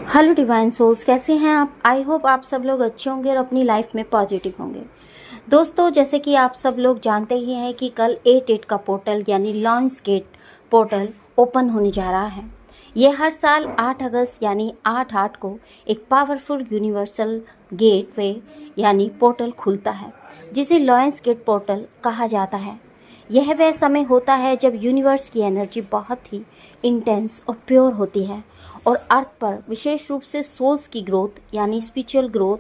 Hello divine souls, कैसे हैं आप। आई होप आप सब लोग अच्छे होंगे और अपनी लाइफ में पॉजिटिव होंगे। दोस्तों, जैसे कि आप सब लोग जानते ही हैं कि कल 8/8 का पोर्टल यानी लॉन्स गेट पोर्टल ओपन होने जा रहा है। ये हर साल 8 अगस्त यानी 8/8 को एक पावरफुल यूनिवर्सल गेटवे यानी पोर्टल खुलता है, जिसे लॉन्स गेट पोर्टल कहा जाता है। यह वह समय होता है जब यूनिवर्स की एनर्जी बहुत ही इंटेंस और प्योर होती है और अर्थ पर विशेष रूप से सोल्स की ग्रोथ यानी स्पिरिचुअल ग्रोथ,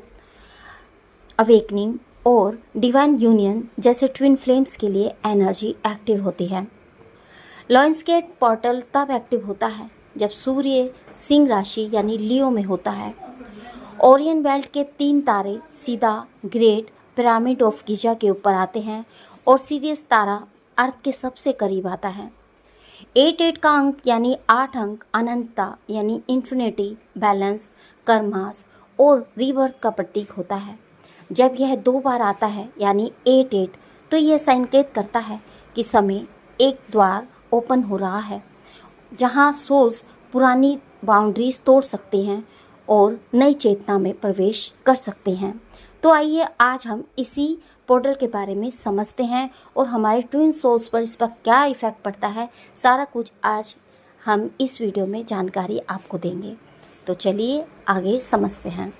अवेकनिंग और डिवाइन यूनियन जैसे ट्विन फ्लेम्स के लिए एनर्जी एक्टिव होती है। लॉन्सगेट पोर्टल तब एक्टिव होता है जब सूर्य सिंह राशि यानी लियो में होता है। ओरियन बेल्ट के 3 तारे सीधा ग्रेट पिरामिड ऑफ गिजा के ऊपर आते हैं और सीरियस तारा अर्थ के सबसे करीब आता है। 8/8 का अंक यानी 8 अंक अनंतता यानी इन्फिनिटी, बैलेंस, कर्मास और रीबर्थ का प्रतीक होता है। जब यह 2 बार आता है यानी 8/8, तो यह संकेत करता है कि समय एक द्वार ओपन हो रहा है जहां सोल्स पुरानी बाउंड्रीज तोड़ सकते हैं और नई चेतना में प्रवेश कर सकते हैं। तो आइए आज हम इसी पोर्टल के बारे में समझते हैं और हमारे ट्विन सोल्स पर इसका क्या इफ़ेक्ट पड़ता है, सारा कुछ आज हम इस वीडियो में जानकारी आपको देंगे। तो चलिए आगे समझते हैं।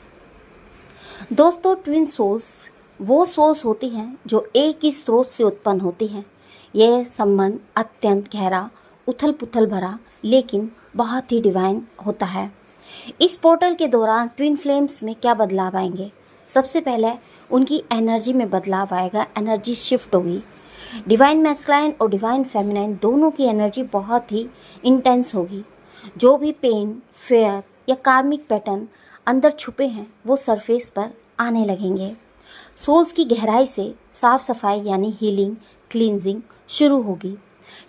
दोस्तों, ट्विन सोल्स वो सोल्स होती हैं जो एक ही स्रोत से उत्पन्न होती हैं। यह संबंध अत्यंत गहरा, उथल पुथल भरा लेकिन बहुत ही डिवाइन होता है। इस पोर्टल के दौरान ट्विन फ्लेम्स में क्या बदलाव आएंगे? सबसे पहले उनकी एनर्जी में बदलाव आएगा, एनर्जी शिफ्ट होगी। डिवाइन मैस्कुलाइन और डिवाइन फेमिनाइन दोनों की एनर्जी बहुत ही इंटेंस होगी। जो भी पेन, फेयर या कार्मिक पैटर्न अंदर छुपे हैं वो सरफेस पर आने लगेंगे। सोल्स की गहराई से साफ सफाई यानी हीलिंग, क्लींजिंग शुरू होगी।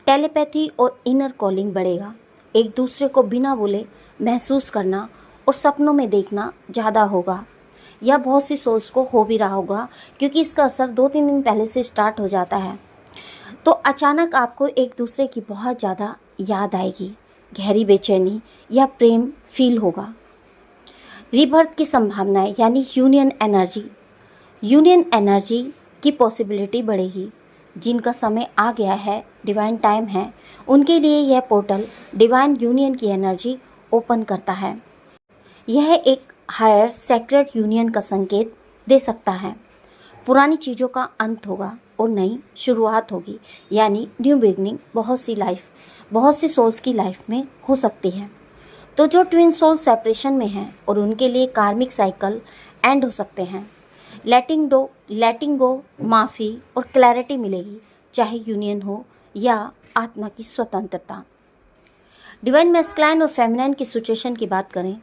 टेलीपैथी और इनर कॉलिंग बढ़ेगा। एक दूसरे को बिना बोले महसूस करना और सपनों में देखना ज़्यादा होगा। यह बहुत सी सोल्स को हो भी रहा होगा क्योंकि इसका असर 2-3 दिन पहले से स्टार्ट हो जाता है। तो अचानक आपको एक दूसरे की बहुत ज़्यादा याद आएगी, गहरी बेचैनी या प्रेम फील होगा। रीबर्थ की संभावनाएं यानी यूनियन एनर्जी की पॉसिबिलिटी बढ़ेगी। जिनका समय आ गया है, डिवाइन टाइम है, उनके लिए यह पोर्टल डिवाइन यूनियन की एनर्जी ओपन करता है। यह एक हायर सेक्रेड यूनियन का संकेत दे सकता है। पुरानी चीज़ों का अंत होगा और नई शुरुआत होगी यानी न्यू बिगनिंग बहुत सी सोल्स की लाइफ में हो सकती है। तो जो ट्विन सोल सेपरेशन में हैं और उनके लिए कार्मिक साइकिल एंड हो सकते हैं। लेटिंग गो, माफ़ी और क्लैरिटी मिलेगी, चाहे यूनियन हो या आत्मा की स्वतंत्रता। डिवाइन मैस्कुलाइन और फेमिनाइन की सिचुएशन की बात करें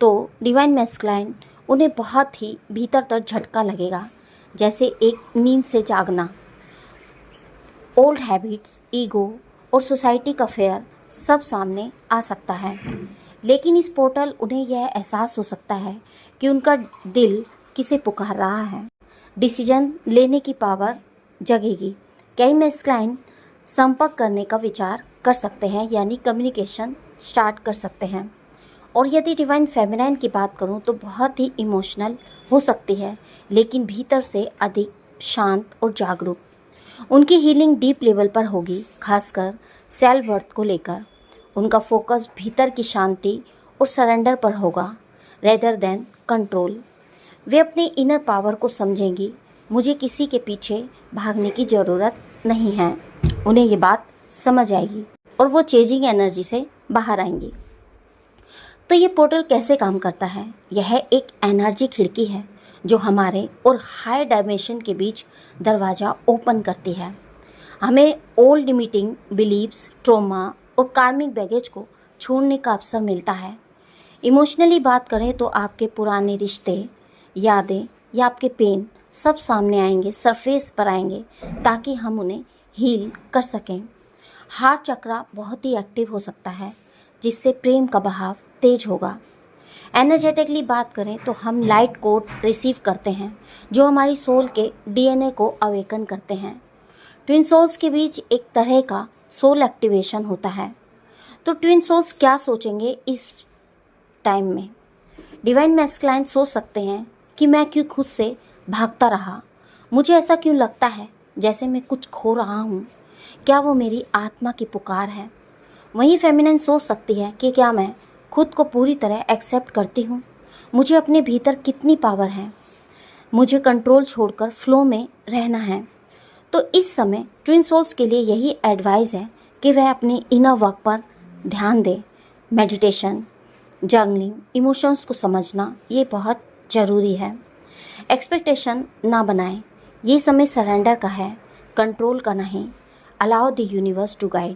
तो डिवाइन मैस्कुलाइन उन्हें बहुत ही भीतर तक झटका लगेगा, जैसे एक नींद से जागना। ओल्ड हैबिट्स, ईगो और सोसाइटी का फेयर सब सामने आ सकता है। लेकिन इस पोर्टल उन्हें यह एहसास हो सकता है कि उनका दिल किसे पुकार रहा है। डिसीजन लेने की पावर जगेगी। कई मैस्कुलाइन संपर्क करने का विचार कर सकते हैं यानी कम्युनिकेशन स्टार्ट कर सकते हैं। और यदि डिवाइन फेमिनाइन की बात करूं तो बहुत ही इमोशनल हो सकती है, लेकिन भीतर से अधिक शांत और जागरूक। उनकी हीलिंग डीप लेवल पर होगी, खासकर सेल्फ वर्थ को लेकर। उनका फोकस भीतर की शांति और सरेंडर पर होगा रेदर देन कंट्रोल। वे अपने इनर पावर को समझेंगी। मुझे किसी के पीछे भागने की ज़रूरत नहीं है। उन्हें ये बात समझ आएगी और वो चेजिंग एनर्जी से बाहर आएंगी। तो ये पोर्टल कैसे काम करता है? यह एक एनर्जी खिड़की है जो हमारे और हाई डायमेंशन के बीच दरवाज़ा ओपन करती है। हमें ओल्ड लिमिटिंग बिलीव्स, ट्रॉमा और कार्मिक बैगेज को छोड़ने का अवसर मिलता है। इमोशनली बात करें तो आपके पुराने रिश्ते, यादें या आपके पेन सब सामने आएंगे, सरफेस पर आएंगे, ताकि हम उन्हें हील कर सकें। हार्ट चक्रा बहुत ही एक्टिव हो सकता है, जिससे प्रेम का बहाव तेज होगा। एनर्जेटिकली बात करें तो हम लाइट कोड रिसीव करते हैं जो हमारी सोल के डीएनए को अवेकन करते हैं। ट्विन सोल्स के बीच एक तरह का सोल एक्टिवेशन होता है। तो ट्विन सोल्स क्या सोचेंगे इस टाइम में? डिवाइन मैस्कुलाइन सोच सकते हैं कि मैं क्यों खुद से भागता रहा, मुझे ऐसा क्यों लगता है जैसे मैं कुछ खो रहा हूँ, क्या वो मेरी आत्मा की पुकार है। वहीं फेमिनाइन सोच सकती है कि क्या मैं खुद को पूरी तरह एक्सेप्ट करती हूँ, मुझे अपने भीतर कितनी पावर है, मुझे कंट्रोल छोड़कर फ्लो में रहना है। तो इस समय ट्विन सोल्स के लिए यही एडवाइस है कि वह अपनी इनर वर्क पर ध्यान दें। मेडिटेशन, जर्नलिंग, इमोशंस को समझना ये बहुत ज़रूरी है। एक्सपेक्टेशन ना बनाएं, ये समय सरेंडर का है, कंट्रोल का नहीं। Allow the universe to guide.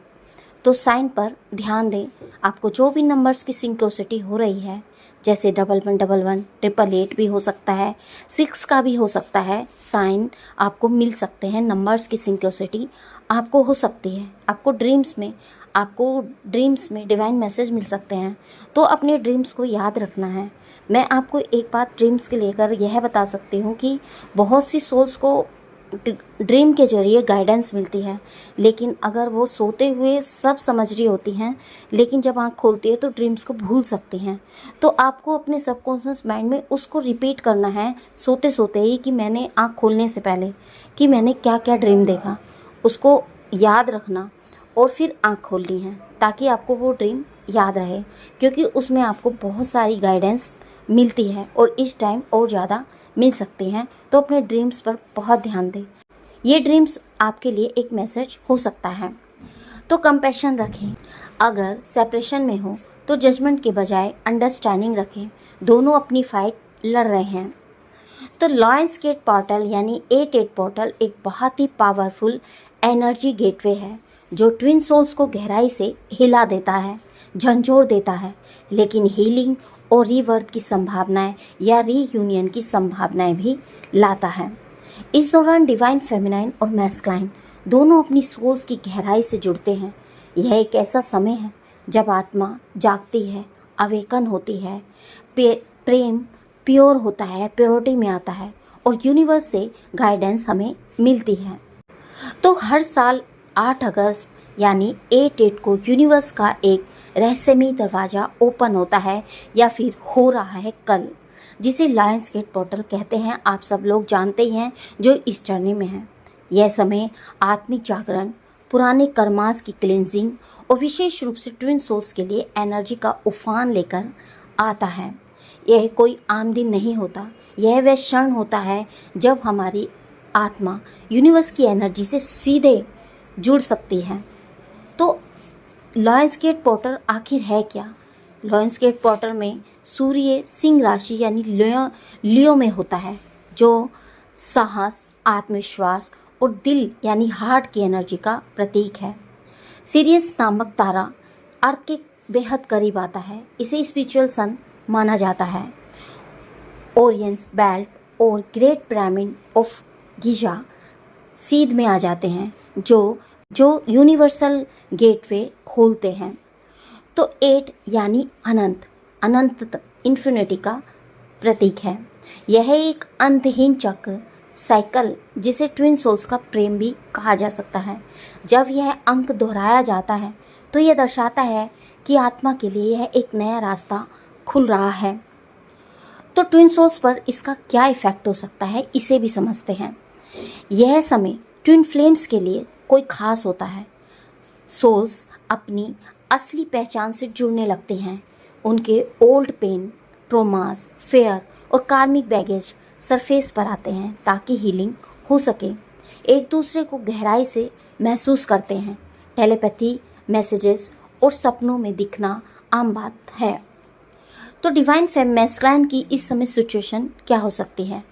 तो साइन पर ध्यान दें। आपको जो भी नंबर्स की सिंक्रोसिटी हो रही है, जैसे 1111, 888 भी हो सकता है, 6 का भी हो सकता है, साइन आपको मिल सकते हैं। नंबर्स की सिंक्रोसिटी आपको हो सकती है। आपको ड्रीम्स में डिवाइन मैसेज मिल सकते हैं। तो अपने ड्रीम्स को याद रखना है। मैं आपको एक बात ड्रीम्स के लेकर यह बता सकती हूँ कि बहुत सी सोल्स को ड्रीम के जरिए गाइडेंस मिलती है, लेकिन अगर वो सोते हुए सब समझ रही होती हैं, लेकिन जब आँख खोलती है तो ड्रीम्स को भूल सकती हैं। तो आपको अपने सबकॉन्शियस माइंड में उसको रिपीट करना है सोते सोते ही, कि मैंने आँख खोलने से पहले कि मैंने क्या क्या ड्रीम देखा, उसको याद रखना और फिर आँख खोलनी है, ताकि आपको वो ड्रीम याद रहे, क्योंकि उसमें आपको बहुत सारी गाइडेंस मिलती है और इस टाइम और ज़्यादा मिल सकती हैं। तो अपने ड्रीम्स पर बहुत ध्यान दें। ये ड्रीम्स आपके लिए एक मैसेज हो सकता है। तो कंपैशन रखें। अगर सेपरेशन में हो तो जजमेंट के बजाय अंडरस्टैंडिंग रखें। दोनों अपनी फाइट लड़ रहे हैं। तो लायंस गेट पोर्टल यानी 88 पोर्टल एक बहुत ही पावरफुल एनर्जी गेटवे है, जो ट्विन सोल्स को गहराई से हिला देता है, झंझोड़ देता है, लेकिन हीलिंग और रीबर्थ की संभावनाएं या रीयूनियन की संभावनाएं भी लाता है। इस दौरान डिवाइन फेमिनाइन और मैस्कुलाइन दोनों अपनी सोल्स की गहराई से जुड़ते हैं। यह एक ऐसा समय है जब आत्मा जागती है, अवेकन होती है, प्रेम प्योर होता है, प्योरिटी में आता है और यूनिवर्स से गाइडेंस हमें मिलती है। तो हर साल 8 अगस्त यानी 88 को यूनिवर्स का एक रहस्यमय दरवाज़ा ओपन होता है या फिर हो रहा है कल, जिसे लायंस गेट पोर्टल कहते हैं। आप सब लोग जानते ही हैं जो इस जर्नी में हैं। यह समय आत्मिक जागरण, पुराने कर्मास की क्लिनजिंग और विशेष रूप से ट्विन सोल्स के लिए एनर्जी का उफान लेकर आता है। यह कोई आम दिन नहीं होता, यह वह क्षण होता है जब हमारी आत्मा यूनिवर्स की एनर्जी से सीधे जुड़ सकती है। तो लायंस गेट पोर्टल आखिर है क्या? लायंस गेट पोर्टल में सूर्य सिंह राशि यानी लियो में होता है, जो साहस, आत्मविश्वास और दिल यानी हार्ट की एनर्जी का प्रतीक है। सीरियस नामक तारा अर्थ के बेहद करीब आता है। इसे स्पिरिचुअल सन माना जाता है। ओरियंस बेल्ट और ग्रेट पिरामिड ऑफ गिजा सीध में आ जाते हैं, जो यूनिवर्सल गेटवे खोलते हैं। तो 8 यानी अनंत इन्फिनिटी का प्रतीक है। यह एक अंतहीन चक्र साइकिल, जिसे ट्विन सोल्स का प्रेम भी कहा जा सकता है। जब यह अंक दोहराया जाता है तो यह दर्शाता है कि आत्मा के लिए यह एक नया रास्ता खुल रहा है। तो ट्विन सोल्स पर इसका क्या इफेक्ट हो सकता है, इसे भी समझते हैं। यह समय ट्विन फ्लेम्स के लिए कोई खास होता है। सोल्स अपनी असली पहचान से जुड़ने लगते हैं। उनके ओल्ड पेन, ट्रोमास, फेयर और कार्मिक बैगेज सरफेस पर आते हैं ताकि हीलिंग हो सके। एक दूसरे को गहराई से महसूस करते हैं। टेलीपैथी, मैसेजेस और सपनों में दिखना आम बात है। तो डिवाइन मैस्कुलाइन की इस समय सिचुएशन क्या हो सकती है?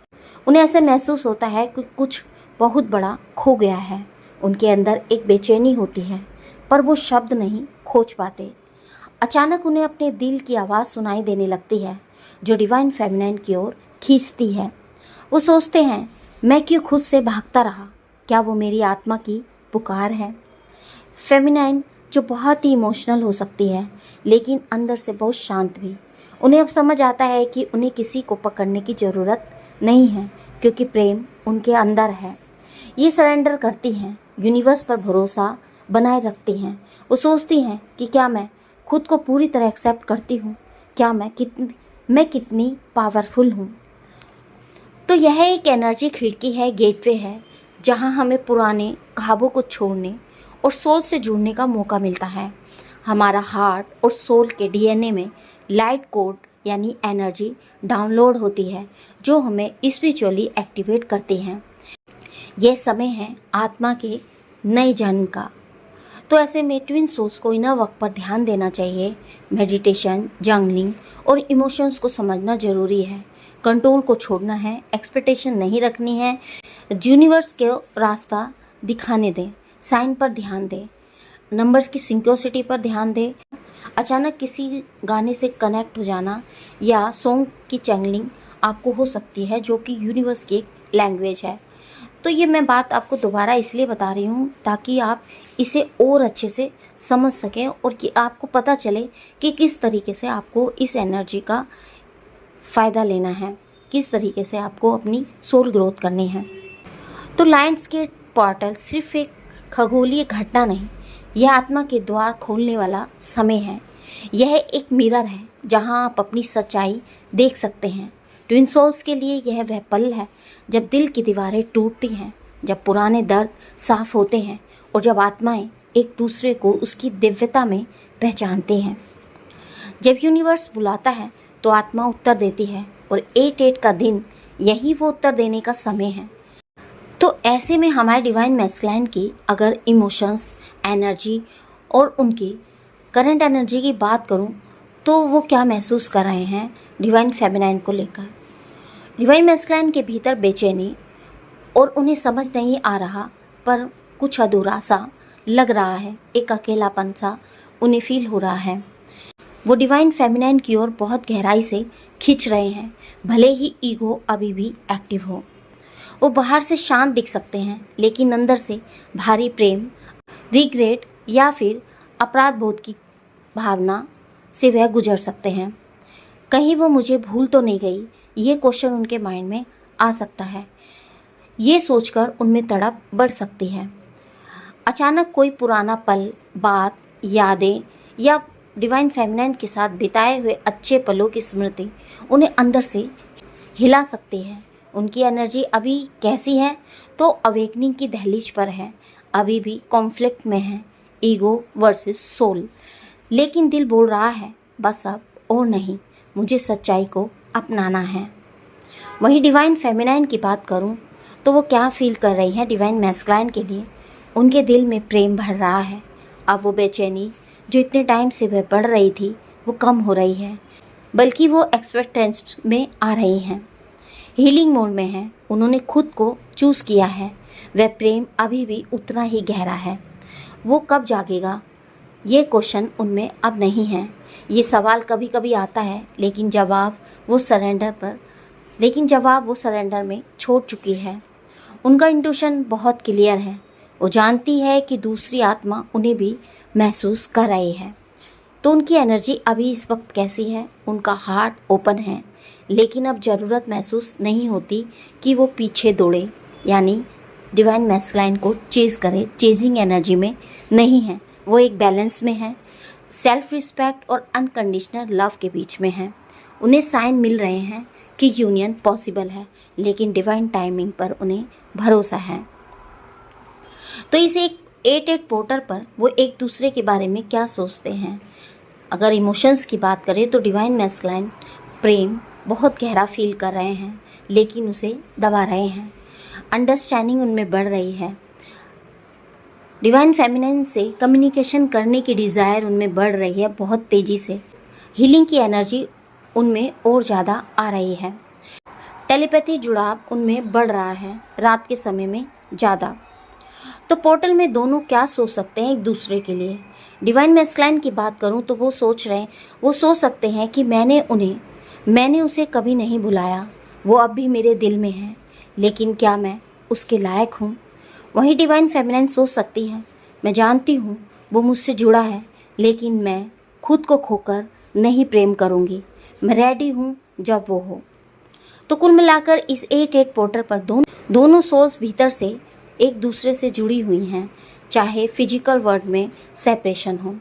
उन्हें ऐसे महसूस होता है कि कुछ बहुत बड़ा खो गया है। उनके अंदर एक बेचैनी होती है, पर वो शब्द नहीं खोज पाते। अचानक उन्हें अपने दिल की आवाज़ सुनाई देने लगती है, जो डिवाइन फेमिनाइन की ओर खींचती है। वो सोचते हैं, मैं क्यों खुद से भागता रहा, क्या वो मेरी आत्मा की पुकार है? फेमिनाइन जो बहुत ही इमोशनल हो सकती है, लेकिन अंदर से बहुत शांत भी। उन्हें अब समझ आता है कि उन्हें किसी को पकड़ने की ज़रूरत नहीं है, क्योंकि प्रेम उनके अंदर है। ये सरेंडर करती हैं, यूनिवर्स पर भरोसा बनाए रखती हैं। वो सोचती हैं कि क्या मैं खुद को पूरी तरह एक्सेप्ट करती हूँ, क्या मैं कितनी पावरफुल हूँ। तो यह एक एनर्जी खिड़की है, गेटवे है, जहाँ हमें पुराने ख्वाबों को छोड़ने और सोल से जुड़ने का मौका मिलता है। हमारा हार्ट और सोल के डीएनए में लाइट कोड यानी एनर्जी डाउनलोड होती है, जो हमें स्पिरिचुअली एक्टिवेट करती हैं। यह समय है आत्मा के नए जन्म का। तो ऐसे में ट्विन सोल्स को इनर वर्क पर ध्यान देना चाहिए। मेडिटेशन, जर्नलिंग और इमोशंस को समझना ज़रूरी है। कंट्रोल को छोड़ना है, एक्सपेक्टेशन नहीं रखनी है। यूनिवर्स को रास्ता दिखाने दें, साइन पर ध्यान दें, नंबर्स की सिंक्रोसिटी पर ध्यान दें। अचानक किसी गाने से कनेक्ट हो जाना या सॉन्ग की चैनलिंग आपको हो सकती है, जो कि यूनिवर्स की एक लैंग्वेज है। तो ये मैं बात आपको दोबारा इसलिए बता रही हूँ ताकि आप इसे और अच्छे से समझ सकें और कि आपको पता चले कि किस तरीके से आपको इस एनर्जी का फ़ायदा लेना है, किस तरीके से आपको अपनी सोल ग्रोथ करनी है। तो लायंस गेट पोर्टल सिर्फ एक खगोलीय घटना नहीं, यह आत्मा के द्वार खोलने वाला समय है। यह एक मिरर है जहां आप अपनी सच्चाई देख सकते हैं। ट्विन सोल्स के लिए यह वह पल है जब दिल की दीवारें टूटती हैं, जब पुराने दर्द साफ होते हैं और जब आत्माएं एक दूसरे को उसकी दिव्यता में पहचानते हैं। जब यूनिवर्स बुलाता है तो आत्मा उत्तर देती है और 8/8 का दिन यही वो उत्तर देने का समय है। तो ऐसे में हमारे डिवाइन मैस्कुलाइन की अगर इमोशंस, एनर्जी और उनकी करंट एनर्जी की बात करूं तो वो क्या महसूस कर रहे हैं डिवाइन फेमिनाइन को लेकर। डिवाइन मैस्कुलाइन के भीतर बेचैनी और उन्हें समझ नहीं आ रहा, पर कुछ अधूरा सा लग रहा है, एक अकेलापन सा उन्हें फील हो रहा है। वो डिवाइन फेमिनाइन की ओर बहुत गहराई से खींच रहे हैं, भले ही ईगो अभी भी एक्टिव हो। वो बाहर से शांत दिख सकते हैं, लेकिन अंदर से भारी प्रेम, रिग्रेट या फिर अपराध बोध की भावना से वह गुजर सकते हैं। कहीं वो मुझे भूल तो नहीं गई, ये क्वेश्चन उनके माइंड में आ सकता है। ये सोचकर उनमें तड़प बढ़ सकती है। अचानक कोई पुराना पल, बात, यादें या डिवाइन फेमिनाइन के साथ बिताए हुए अच्छे पलों की स्मृति उन्हें अंदर से हिला सकती है। उनकी एनर्जी अभी कैसी है? तो अवेकनिंग की दहलीज पर है, अभी भी कॉन्फ्लिक्ट में है, ईगो वर्सेस सोल। लेकिन दिल बोल रहा है बस अब और नहीं, मुझे सच्चाई को अपनाना है। वहीं डिवाइन फेमिनाइन की बात करूं तो वो क्या फील कर रही हैं डिवाइन मैस्कुलाइन के लिए। उनके दिल में प्रेम भर रहा है। अब वो बेचैनी जो इतने टाइम से वह बढ़ रही थी वो कम हो रही है, बल्कि वो एक्सपेक्टेंस में आ रही हैं, हीलिंग मोड में है। उन्होंने खुद को चूज़ किया है। वह प्रेम अभी भी उतना ही गहरा है। वो कब जागेगा, ये क्वेश्चन उनमें अब नहीं है। ये सवाल कभी कभी आता है, लेकिन जवाब वो सरेंडर में छोड़ चुकी है। उनका इंट्यूशन बहुत क्लियर है। वो जानती है कि दूसरी आत्मा उन्हें भी महसूस कर रही है। तो उनकी एनर्जी अभी इस वक्त कैसी है? उनका हार्ट ओपन है, लेकिन अब ज़रूरत महसूस नहीं होती कि वो पीछे दौड़े, यानी डिवाइन मैस्कुलाइन को चेज़ करे। चेजिंग एनर्जी में नहीं है, वो एक बैलेंस में है, सेल्फ रिस्पेक्ट और अनकंडीशनल लव के बीच में है। उन्हें साइन मिल रहे हैं कि यूनियन पॉसिबल है, लेकिन डिवाइन टाइमिंग पर उन्हें भरोसा है। तो इस एक 8/8 पोर्टल पर वो एक दूसरे के बारे में क्या सोचते हैं? अगर इमोशंस की बात करें तो डिवाइन मैस्कुलाइन प्रेम बहुत गहरा फील कर रहे हैं, लेकिन उसे दबा रहे हैं। अंडरस्टैंडिंग उनमें बढ़ रही है। डिवाइन फेमिनाइन से कम्युनिकेशन करने की डिज़ायर उनमें बढ़ रही है बहुत तेज़ी से। हीलिंग की एनर्जी उनमें और ज़्यादा आ रही है। टेलीपैथी जुड़ाव उनमें बढ़ रहा है, रात के समय में ज़्यादा। तो पोर्टल में दोनों क्या सोच सकते हैं एक दूसरे के लिए? डिवाइन मैस्कुलाइन की बात करूं तो वो सोच सकते हैं कि मैंने उसे कभी नहीं बुलाया, वो अब भी मेरे दिल में है, लेकिन क्या मैं उसके लायक हूँ? वहीं डिवाइन फेमिनाइन सोच सकती है, मैं जानती हूँ वो मुझसे जुड़ा है, लेकिन मैं खुद को खोकर नहीं प्रेम करूँगी, मैं रेडी हूँ जब वो हो। तो कुल मिलाकर इस 8/8 पोर्टल पर दोनों सोल्स भीतर से एक दूसरे से जुड़ी हुई हैं, चाहे फिजिकल वर्ल्ड में सेपरेशन हो।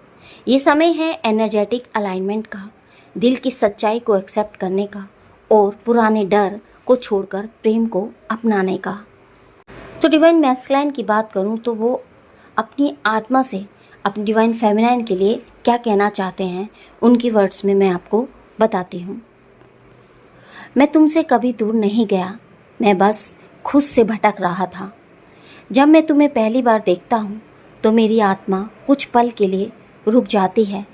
ये समय है एनर्जेटिक अलाइनमेंट का, दिल की सच्चाई को एक्सेप्ट करने का और पुराने डर को छोड़कर प्रेम को अपनाने का। तो डिवाइन मैस्कुलाइन की बात करूं तो वो अपनी आत्मा से अपनी डिवाइन फेमिनाइन के लिए क्या कहना चाहते हैं, उनकी वर्ड्स में मैं आपको बताती हूँ। मैं तुमसे कभी दूर नहीं गया, मैं बस खुद से भटक रहा था। जब मैं तुम्हें पहली बार देखता हूँ तो मेरी आत्मा कुछ पल के लिए रुक जाती है,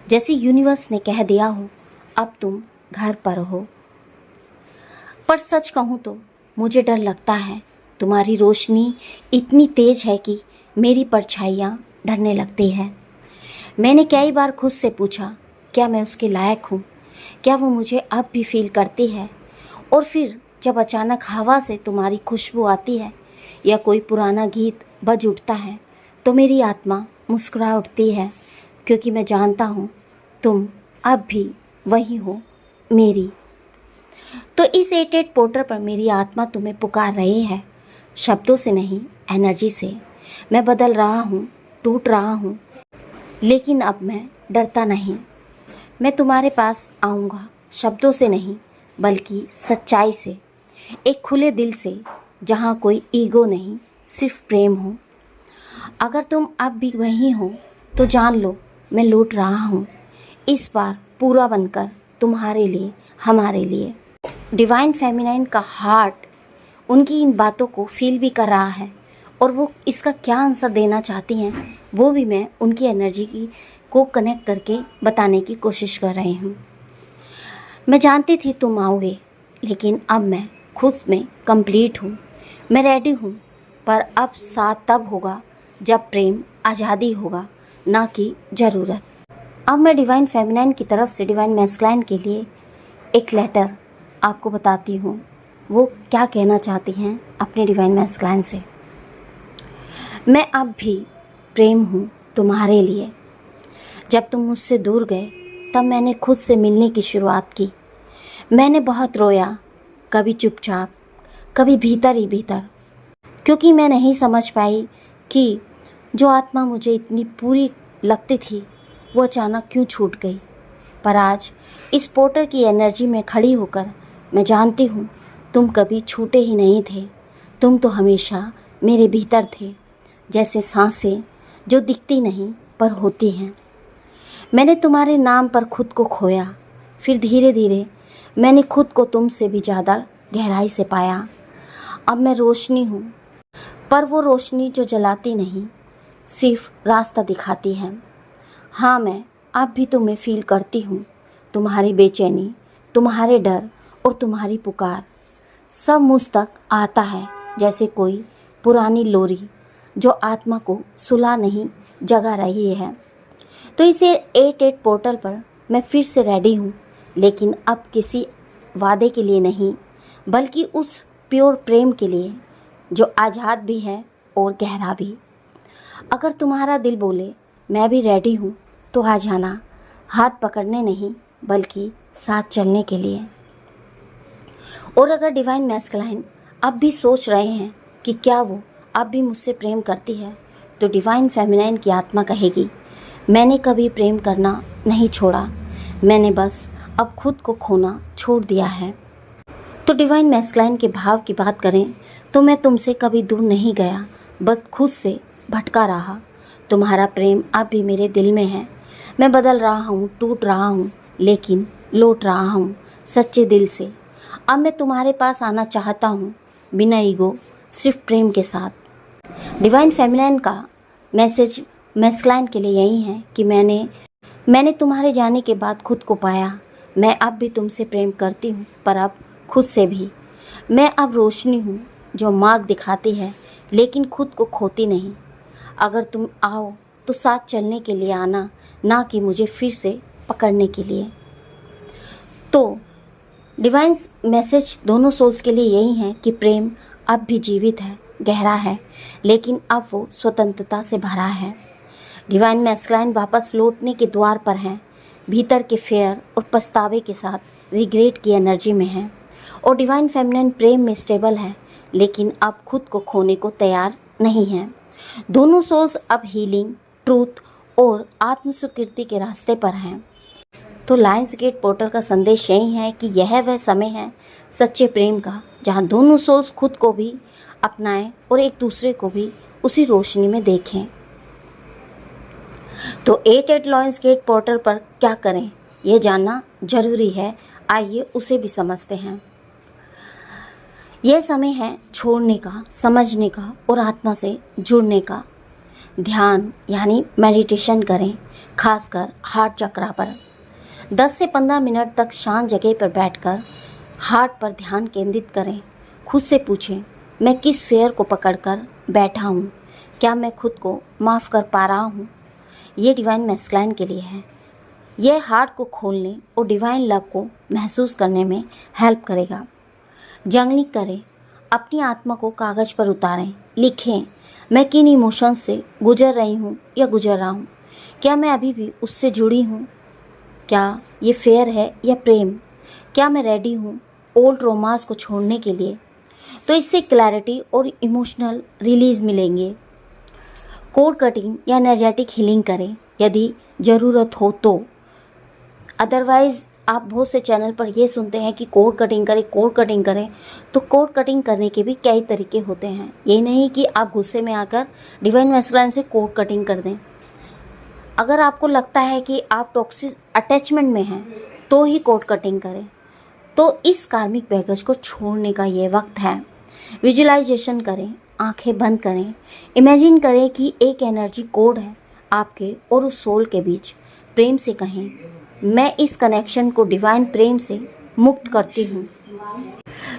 जैसे यूनिवर्स ने कह दिया हो अब तुम घर पर हो। पर सच कहूँ तो मुझे डर लगता है, तुम्हारी रोशनी इतनी तेज है कि मेरी परछाइयाँ डरने लगती है। मैंने कई बार खुद से पूछा क्या मैं उसके लायक हूँ, क्या वो मुझे अब भी फील करती है। और फिर जब अचानक हवा से तुम्हारी खुशबू आती है या कोई पुराना गीत बज उठता है तो मेरी आत्मा मुस्कुरा उठती है, क्योंकि मैं जानता हूँ तुम अब भी वही हो मेरी। तो इस 88 पोर्टल पर मेरी आत्मा तुम्हें पुकार रही है, शब्दों से नहीं, एनर्जी से। मैं बदल रहा हूँ, टूट रहा हूँ, लेकिन अब मैं डरता नहीं। मैं तुम्हारे पास आऊँगा, शब्दों से नहीं बल्कि सच्चाई से, एक खुले दिल से जहाँ कोई ईगो नहीं, सिर्फ प्रेम हो। अगर तुम अब भी वहीं हो तो जान लो मैं लौट रहा हूँ, इस बार पूरा बनकर तुम्हारे लिए, हमारे लिए। डिवाइन फेमिनाइन का हार्ट उनकी इन बातों को फील भी कर रहा है और वो इसका क्या आंसर देना चाहती हैं वो भी मैं उनकी एनर्जी को कनेक्ट करके बताने की कोशिश कर रही हूँ। मैं जानती थी तुम आओगे, लेकिन अब मैं खुद में कंप्लीट हूँ, मैं रेडी हूँ। पर अब साथ तब होगा जब प्रेम आज़ादी होगा, ना कि ज़रूरत। अब मैं डिवाइन फेमिनाइन की तरफ से डिवाइन मैस्कुलाइन के लिए एक लेटर आपको बताती हूँ, वो क्या कहना चाहती हैं अपने डिवाइन मैस्कुलाइन से। मैं अब भी प्रेम हूँ तुम्हारे लिए। जब तुम मुझसे दूर गए तब मैंने खुद से मिलने की शुरुआत की। मैंने बहुत रोया, कभी चुपचाप, कभी भीतर ही भीतर, क्योंकि मैं नहीं समझ पाई कि जो आत्मा मुझे इतनी पूरी लगती थी वो अचानक क्यों छूट गई। पर आज इस पोर्टल की एनर्जी में खड़ी होकर मैं जानती हूँ तुम कभी छूटे ही नहीं थे, तुम तो हमेशा मेरे भीतर थे, जैसे सांसें जो दिखती नहीं पर होती हैं। मैंने तुम्हारे नाम पर खुद को खोया, फिर धीरे धीरे मैंने खुद को तुमसे भी ज़्यादा गहराई से पाया। अब मैं रोशनी हूँ, पर वो रोशनी जो जलाती नहीं, सिर्फ रास्ता दिखाती है। हाँ, मैं अब भी तुम्हें फील करती हूँ, तुम्हारी बेचैनी, तुम्हारे डर और तुम्हारी पुकार सब मुझ तक आता है, जैसे कोई पुरानी लोरी जो आत्मा को सुला नहीं जगा रही है। तो इसे 88 पोर्टल पर मैं फिर से रेडी हूँ, लेकिन अब किसी वादे के लिए नहीं, बल्कि उस प्योर प्रेम के लिए जो आज़ाद भी है और गहरा भी। अगर तुम्हारा दिल बोले मैं भी रेडी हूँ तो आ जाना, हाथ पकड़ने नहीं बल्कि साथ चलने के लिए। और अगर डिवाइन मैस्कुलाइन अब भी सोच रहे हैं कि क्या वो अब भी मुझसे प्रेम करती है, तो डिवाइन फेमिनाइन की आत्मा कहेगी मैंने कभी प्रेम करना नहीं छोड़ा, मैंने बस अब खुद को खोना छोड़ दिया है। तो डिवाइन मैस्कुलाइन के भाव की बात करें तो मैं तुमसे कभी दूर नहीं गया, बस खुद से भटका रहा। तुम्हारा प्रेम अब भी मेरे दिल में है। मैं बदल रहा हूँ, टूट रहा हूँ, लेकिन लौट रहा हूँ सच्चे दिल से। अब मैं तुम्हारे पास आना चाहता हूँ, बिना ईगो, सिर्फ प्रेम के साथ। डिवाइन फेमिनाइन का मैसेज मैस्कुलाइन के लिए यही है कि मैंने तुम्हारे जाने के बाद खुद को पाया। मैं अब भी तुमसे प्रेम करती हूँ, पर अब खुद से भी। मैं अब रोशनी हूँ जो मार्ग दिखाती है, लेकिन खुद को खोती नहीं। अगर तुम आओ तो साथ चलने के लिए आना, ना कि मुझे फिर से पकड़ने के लिए। तो डिवाइन मैसेज दोनों सोल्स के लिए यही है कि प्रेम अब भी जीवित है, गहरा है, लेकिन अब वो स्वतंत्रता से भरा है। डिवाइन मैस्कुलाइन वापस लौटने के द्वार पर हैं, भीतर के फेयर और पछतावे के साथ रिग्रेट की एनर्जी में है। और डिवाइन फेमिनाइन प्रेम में स्टेबल है, लेकिन अब खुद को खोने को तैयार नहीं है। दोनों सोल्स अब हीलिंग, ट्रूथ और आत्म स्वीकृति के रास्ते पर हैं। तो लायंस गेट पोर्टल का संदेश यही है कि यह वह समय है सच्चे प्रेम का, जहाँ दोनों सोल्स खुद को भी अपनाएं और एक दूसरे को भी उसी रोशनी में देखें। तो 88 लायंस गेट पोर्टल पर क्या करें, यह जानना जरूरी है। आइए उसे भी समझते हैं। यह समय है छोड़ने का, समझने का और आत्मा से जुड़ने का। ध्यान यानी मेडिटेशन करें, खासकर हार्ट चक्रा पर। 10 से 15 मिनट तक शांत जगह पर बैठकर हार्ट पर ध्यान केंद्रित करें। खुद से पूछें, मैं किस फेयर को पकड़कर बैठा हूँ? क्या मैं खुद को माफ़ कर पा रहा हूँ? ये डिवाइन मैस्कुलाइन के लिए है। यह हार्ट को खोलने और डिवाइन लव को महसूस करने में हेल्प करेगा। जर्नलिंग करें, अपनी आत्मा को कागज़ पर उतारें। लिखें, मैं किन इमोशंस से गुजर रही हूँ या गुजर रहा हूँ? क्या मैं अभी भी उससे जुड़ी हूँ? क्या ये फेयर है या प्रेम? क्या मैं रेडी हूँ ओल्ड रोमांस को छोड़ने के लिए? तो इससे क्लैरिटी और इमोशनल रिलीज मिलेंगे। कोड कटिंग या एनर्जेटिक हीलिंग करें यदि ज़रूरत हो तो। अदरवाइज़ आप बहुत से चैनल पर ये सुनते हैं कि कोड कटिंग करें, कोड कटिंग करें। तो कोड कटिंग करने के भी कई तरीके होते हैं। ये नहीं कि आप गुस्से में आकर डिवाइन मैस्कुलाइन से कोड कटिंग कर दें। अगर आपको लगता है कि आप टॉक्सिक अटैचमेंट में हैं तो ही कोड कटिंग करें। तो इस कार्मिक बैगेज को छोड़ने का ये वक्त है। विजुअलाइजेशन करें, आंखें बंद करें, इमेजिन करें कि एक एनर्जी कोड है आपके और उस सोल के बीच। प्रेम से कहें, मैं इस कनेक्शन को डिवाइन प्रेम से मुक्त करती हूँ।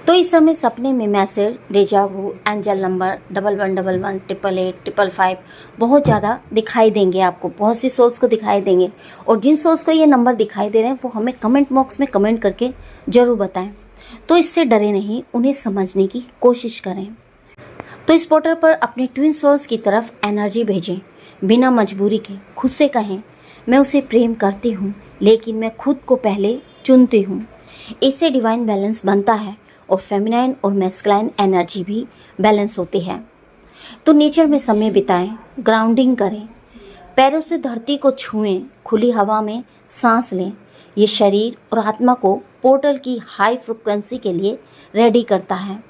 तो इस समय सपने में मैसेज, डेजावू, एंजल नंबर 1111, 888, 555 बहुत ज़्यादा दिखाई देंगे आपको। बहुत सी सोल्स को दिखाई देंगे। और जिन सोल्स को ये नंबर दिखाई दे रहे हैं वो हमें कमेंट बॉक्स में कमेंट करके ज़रूर बताएं। तो इससे डरे नहीं, उन्हें समझने की कोशिश करें। तो इस पोर्टल पर अपने ट्विन सोल्स की तरफ एनर्जी भेजें बिना मजबूरी के। खुद से कहें, मैं उसे प्रेम करती हूँ लेकिन मैं खुद को पहले चुनती हूँ। इससे डिवाइन बैलेंस बनता है और फेमिनाइन और मैस्कुलाइन एनर्जी भी बैलेंस होती है। तो नेचर में समय बिताएं, ग्राउंडिंग करें, पैरों से धरती को छुएं, खुली हवा में सांस लें। ये शरीर और आत्मा को पोर्टल की हाई फ्रिक्वेंसी के लिए रेडी करता है।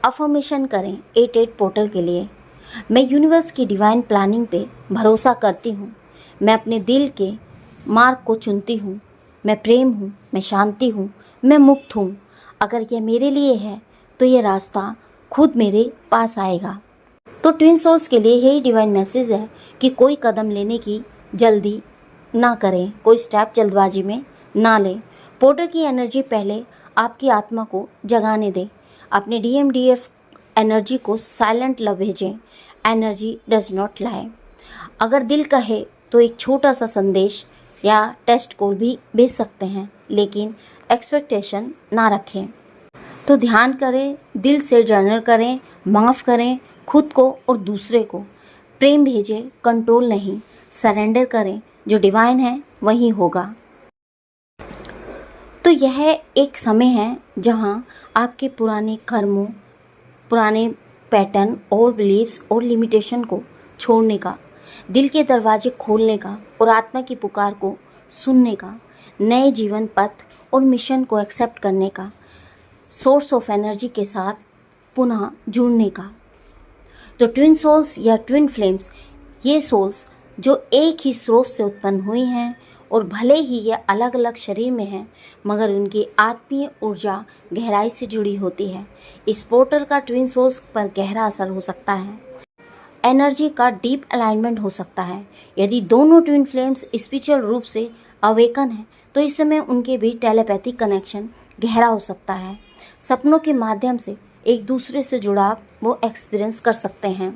अफर्मेशन करें 88 पोर्टल के लिए। मैं यूनिवर्स की डिवाइन प्लानिंग पे भरोसा करती हूँ। मैं अपने दिल के मार्ग को चुनती हूँ। मैं प्रेम हूँ, मैं शांति हूँ, मैं मुक्त हूँ। अगर यह मेरे लिए है तो ये रास्ता खुद मेरे पास आएगा। तो ट्विन सोल्स के लिए यही डिवाइन मैसेज है कि कोई कदम लेने की जल्दी ना करें, कोई स्टेप जल्दबाजी में ना लें। पोर्टल की एनर्जी पहले आपकी आत्मा को जगाने दें। अपने DMDF एनर्जी को साइलेंट लव भेजें। Energy does not lie. अगर दिल कहे तो एक छोटा सा संदेश या टेस्ट कॉल भी भेज सकते हैं, लेकिन एक्सपेक्टेशन ना रखें। तो ध्यान करें, दिल से जर्नल करें, माफ़ करें खुद को और दूसरे को। प्रेम भेजें, कंट्रोल नहीं। सरेंडर करें, जो डिवाइन है वही होगा। तो यह एक समय है जहां आपके पुराने कर्मों, पुराने पैटर्न और बिलीव्स और लिमिटेशन को छोड़ने का, दिल के दरवाजे खोलने का और आत्मा की पुकार को सुनने का, नए जीवन पथ और मिशन को एक्सेप्ट करने का, सोर्स ऑफ एनर्जी के साथ पुनः जुड़ने का। तो ट्विन सोल्स या ट्विन फ्लेम्स, ये सोल्स जो एक ही स्रोत से उत्पन्न हुई हैं और भले ही ये अलग अलग शरीर में हैं, मगर उनकी आत्मीय ऊर्जा गहराई से जुड़ी होती है। इस पोर्टल का ट्विन सोल्स पर गहरा असर हो सकता है। एनर्जी का डीप अलाइनमेंट हो सकता है। यदि दोनों ट्विन फ्लेम्स स्पिरिचुअल रूप से अवेकन हैं तो इस समय उनके बीच टेलीपैथिक कनेक्शन गहरा हो सकता है। सपनों के माध्यम से एक दूसरे से जुड़ाव वो एक्सपीरियंस कर सकते हैं।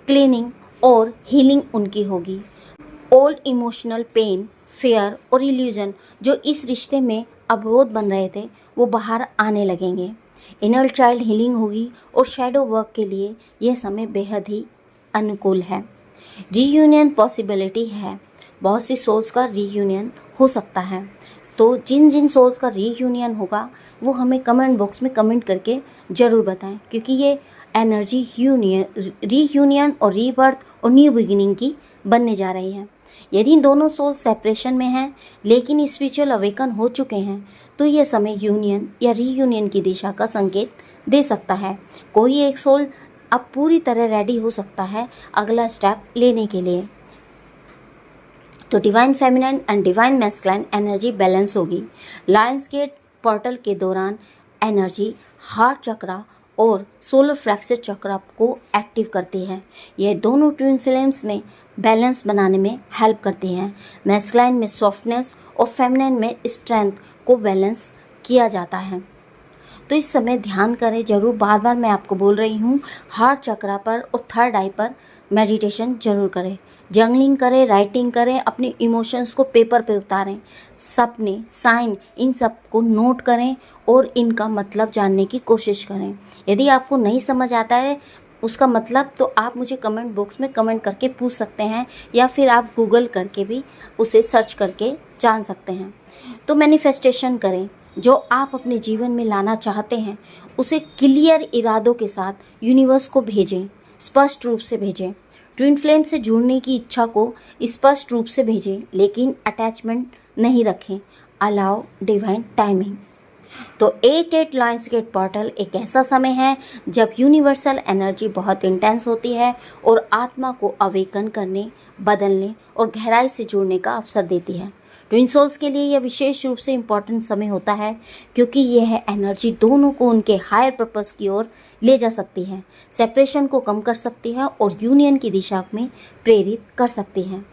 क्लीनिंग और हीलिंग उनकी होगी। ओल्ड इमोशनल पेन, फेयर और इल्यूजन जो इस रिश्ते में अवरोध बन रहे थे वो बाहर आने लगेंगे। इनर चाइल्ड हीलिंग होगी और शैडो वर्क के लिए यह समय बेहद ही अनुकूल है। रीयूनियन पॉसिबिलिटी है। बहुत सी सोल्स का रीयूनियन हो सकता है। तो जिन जिन सोल्स का रीयूनियन होगा वो हमें कमेंट बॉक्स में कमेंट करके ज़रूर बताएं, क्योंकि ये एनर्जी रीयूनियन और रीबर्थ और न्यू बिगिनिंग की बनने जा रही है। यदि दोनों सोल सेपरेशन में हैं लेकिन स्पिरिचुअल अवेकन हो चुके हैं तो यह समय यूनियन या रीयूनियन की दिशा का संकेत दे सकता है। कोई एक सोल अब पूरी तरह रेडी हो सकता है अगला स्टेप लेने के लिए। तो divine feminine and divine masculine energy balance होगी। लायंस गेट पोर्टल के दौरान एनर्जी हार्ट चक्रा और सोलर फ्लेक्सस चक्र को एक्टिव करती है। यह दोनों ट्विन फ्लेम्स में बैलेंस बनाने में हेल्प करती हैं। मैस्कुलाइन में सॉफ्टनेस और फेमिनाइन में स्ट्रेंथ को बैलेंस किया जाता है। तो इस समय ध्यान करें जरूर, बार बार मैं आपको बोल रही हूँ, हार्ट चक्रा पर और थर्ड आई पर मेडिटेशन जरूर करें। जर्नलिंग करें, राइटिंग करें, अपने इमोशंस को पेपर पे उतारें, सपने, साइन, इन सब को नोट करें और इनका मतलब जानने की कोशिश करें। यदि आपको नहीं समझ आता है उसका मतलब तो आप मुझे कमेंट बॉक्स में कमेंट करके पूछ सकते हैं या फिर आप गूगल करके भी उसे सर्च करके जान सकते हैं। तो मैनिफेस्टेशन करें, जो आप अपने जीवन में लाना चाहते हैं उसे क्लियर इरादों के साथ यूनिवर्स को भेजें, स्पष्ट रूप से भेजें। ट्विन फ्लेम से जुड़ने की इच्छा को स्पष्ट रूप से भेजें लेकिन अटैचमेंट नहीं रखें। Allow divine timing. तो 8 लायंस गेट पोर्टल एक ऐसा समय है जब यूनिवर्सल एनर्जी बहुत इंटेंस होती है और आत्मा को अवेकन करने, बदलने और गहराई से जुड़ने का अवसर देती है। ट्विन सोल्स के लिए यह विशेष रूप से इम्पॉर्टेंट समय होता है क्योंकि यह एनर्जी दोनों को उनके हायर पर्पस की ओर ले जा सकती है, सेपरेशन को कम कर सकती है और यूनियन की दिशा में प्रेरित कर सकती है।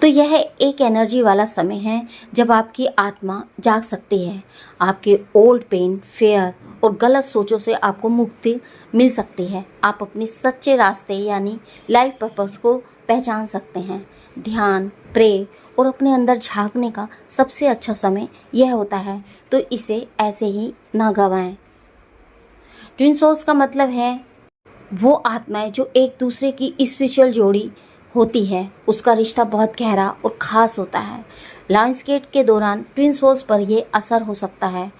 तो यह एक एनर्जी वाला समय है जब आपकी आत्मा जाग सकती है। आपके ओल्ड पेन, फेयर और गलत सोचों से आपको मुक्ति मिल सकती है। आप अपने सच्चे रास्ते यानी लाइफ पर्पस को पहचान सकते हैं। ध्यान, प्रे और अपने अंदर झांकने का सबसे अच्छा समय यह होता है, तो इसे ऐसे ही ना गंवाएं। ट्विन सोल्स का मतलब है वो आत्माएं जो एक दूसरे की स्पिरिचुअल जोड़ी होती है, उसका रिश्ता बहुत गहरा और ख़ास होता है। लायंस गेट के दौरान ट्विन सोल्स पर यह असर हो सकता है,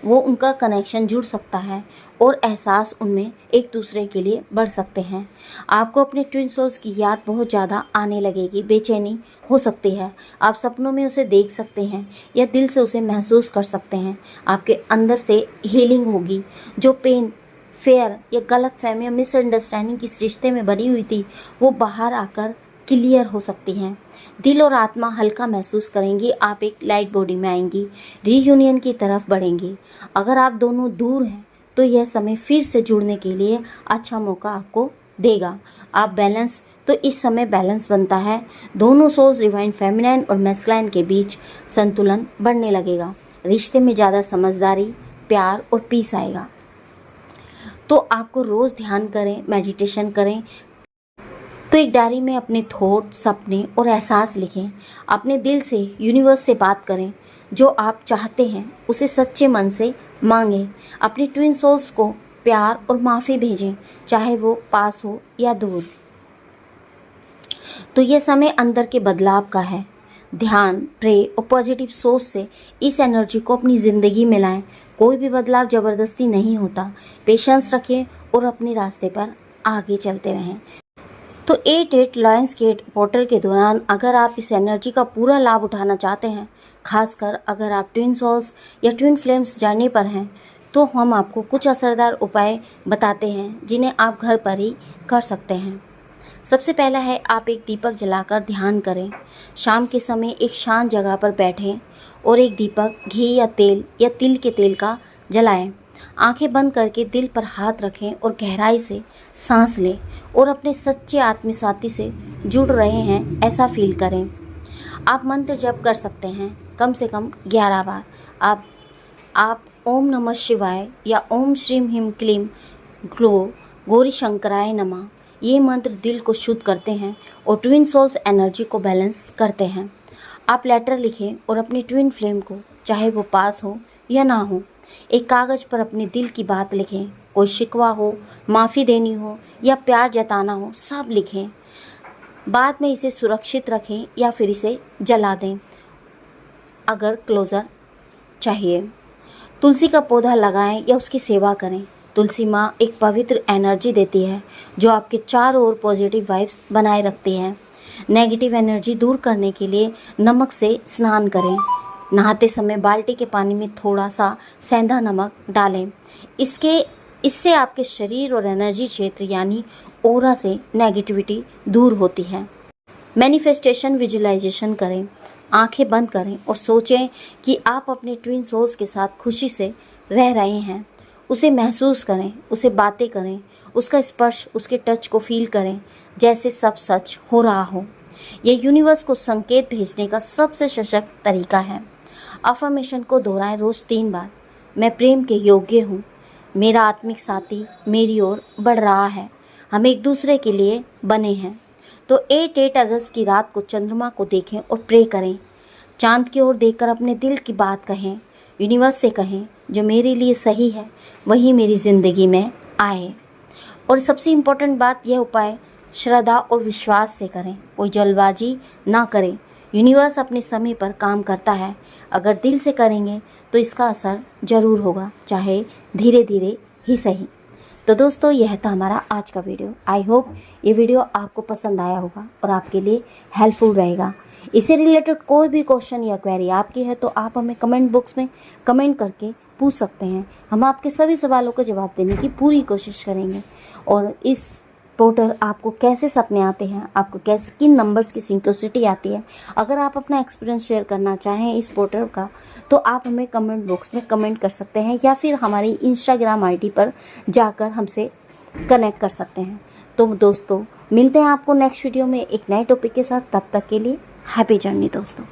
वो उनका कनेक्शन जुड़ सकता है और एहसास उनमें एक दूसरे के लिए बढ़ सकते हैं। आपको अपने ट्विन सोल्स की याद बहुत ज़्यादा आने लगेगी, बेचैनी हो सकती है। आप सपनों में उसे देख सकते हैं या दिल से उसे महसूस कर सकते हैं। आपके अंदर से हीलिंग होगी। जो पेन, फेयर या गलत फहमी या मिसअंडरस्टैंडिंग इस रिश्ते में बनी हुई थी वो बाहर आकर क्लियर हो सकती हैं। दिल और आत्मा हल्का महसूस करेंगी। आप एक लाइट बॉडी में आएंगी, रीयूनियन की तरफ बढ़ेंगी। अगर आप दोनों दूर हैं तो यह समय फिर से जुड़ने के लिए अच्छा मौका आपको देगा। आप बैलेंस, तो इस समय बैलेंस बनता है। दोनों सोल्स डिवाइन फेमिनाइन और मैस्कुलाइन के बीच संतुलन बढ़ने लगेगा। रिश्ते में ज़्यादा समझदारी, प्यार और पीस आएगा। तो आपको रोज़ ध्यान करें, मेडिटेशन करें। तो एक डायरी में अपने थॉट, सपने और एहसास लिखें। अपने दिल से यूनिवर्स से बात करें। जो आप चाहते हैं उसे सच्चे मन से मांगें। अपने ट्विन सोल्स को प्यार और माफ़ी भेजें, चाहे वो पास हो या दूर। तो ये समय अंदर के बदलाव का है। ध्यान, प्रे और पॉजिटिव सोच से इस एनर्जी को अपनी ज़िंदगी में लाएं। कोई भी बदलाव ज़बरदस्ती नहीं होता। पेशेंस रखें और अपने रास्ते पर आगे चलते रहें। तो 8 लायंस गेट पोर्टल के दौरान अगर आप इस एनर्जी का पूरा लाभ उठाना चाहते हैं, खासकर अगर आप ट्विन सोल्स या ट्विन फ्लेम्स जानने पर हैं, तो हम आपको कुछ असरदार उपाय बताते हैं जिन्हें आप घर पर ही कर सकते हैं। सबसे पहला है, आप एक दीपक जलाकर ध्यान करें। शाम के समय एक शांत जगह पर बैठें और एक दीपक घी या तेल या तिल के तेल का जलाएं। आंखें बंद करके दिल पर हाथ रखें और गहराई से सांस लें और अपने सच्चे आत्मी साथी से जुड़ रहे हैं ऐसा फील करें। आप मंत्र जप कर सकते हैं कम से कम 11 बार। आप ओम नमः शिवाय या ओम श्रीम हिम क्लीम ग्लो गौरी शंकराय नमः, ये मंत्र दिल को शुद्ध करते हैं और ट्विन सोल्स एनर्जी को बैलेंस करते हैं। आप लेटर लिखें और अपनी ट्विन फ्लेम को, चाहे वो पास हो या ना हो, एक कागज़ पर अपने दिल की बात लिखें। कोई शिकवा हो, माफ़ी देनी हो या प्यार जताना हो, सब लिखें। बाद में इसे सुरक्षित रखें या फिर इसे जला दें अगर क्लोज़र चाहिए। तुलसी का पौधा लगाएं या उसकी सेवा करें। तुलसी माँ एक पवित्र एनर्जी देती है जो आपके चारों ओर पॉजिटिव वाइब्स बनाए रखती है। नेगेटिव एनर्जी दूर करने के लिए नमक से स्नान करें। नहाते समय बाल्टी के पानी में थोड़ा सा सेंधा नमक डालें। इससे आपके शरीर और एनर्जी क्षेत्र यानी ऑरा से नेगेटिविटी दूर होती है। मैनिफेस्टेशन विजुअलाइजेशन करें। आंखें बंद करें और सोचें कि आप अपने ट्विन सोल्स के साथ खुशी से रह रहे हैं। उसे महसूस करें, उसे बातें करें, उसका स्पर्श, उसके टच को फील करें जैसे सब सच हो रहा हो। यह यूनिवर्स को संकेत भेजने का सबसे सशक्त तरीका है। अफर्मेशन को दोहराएं रोज 3 बार। मैं प्रेम के योग्य हूँ। मेरा आत्मिक साथी मेरी ओर बढ़ रहा है। हम एक दूसरे के लिए बने हैं। तो 8 अगस्त की रात को चंद्रमा को देखें और प्रे करें। चांद की ओर देखकर अपने दिल की बात कहें। यूनिवर्स से कहें जो मेरे लिए सही है वही मेरी ज़िंदगी में आए। और सबसे इम्पोर्टेंट बात, यह उपाय श्रद्धा और विश्वास से करें। कोई जल्दबाजी ना करें। यूनिवर्स अपने समय पर काम करता है। अगर दिल से करेंगे तो इसका असर ज़रूर होगा, चाहे धीरे धीरे ही सही। तो दोस्तों, यह था हमारा आज का वीडियो। आई होप ये वीडियो आपको पसंद आया होगा और आपके लिए हेल्पफुल रहेगा। इससे रिलेटेड कोई भी क्वेश्चन या क्वेरी आपकी है तो आप हमें कमेंट बॉक्स में कमेंट करके पूछ सकते हैं। हम आपके सभी सवालों का जवाब देने की पूरी कोशिश करेंगे। और इस पोर्टल आपको कैसे सपने आते हैं, आपको कैसे किन नंबर्स की सिंक्रोसिटी आती है, अगर आप अपना एक्सपीरियंस शेयर करना चाहें इस पोर्टल का तो आप हमें कमेंट बॉक्स में कमेंट कर सकते हैं या फिर हमारी इंस्टाग्राम आईडी पर जाकर हमसे कनेक्ट कर सकते हैं। तो दोस्तों, मिलते हैं आपको नेक्स्ट वीडियो में एक नए टॉपिक के साथ। तब तक के लिए हैप्पी जर्नी दोस्तों।